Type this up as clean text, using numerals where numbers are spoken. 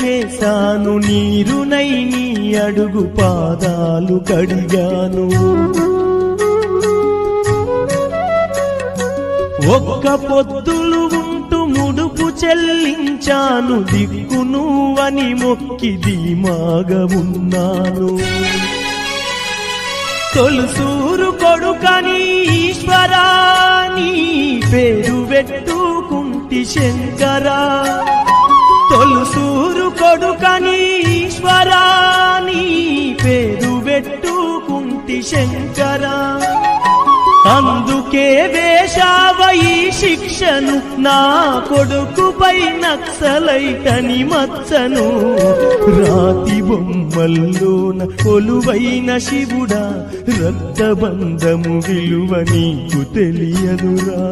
చేశాను, నీరునై నీ అడుగు పాదాలు కడిగాను. ఒక్క పొద్దులు ఉంటూ ముడుపు చెల్లించాను, దిక్కు నువ్వని మొక్కి ధీమాగా ఉన్నాను. తొలుసూరు కొడుకని ఈశ్వరా నీ పేరు పెట్టుకుంటి శంకరా, తొలుసూరు కొడుకని ఈశ్వరా నీ పేరు పెట్టుకుంటి శంకరా. అందుకే వేశావ ఈ శిక్షను, నా కొడుకుపై నక్సలైటని మచ్చను. రాతి బొమ్మల్లోన కొలువైన శివుడా, రక్తబంధము విలువ నీకు తెలియదురా.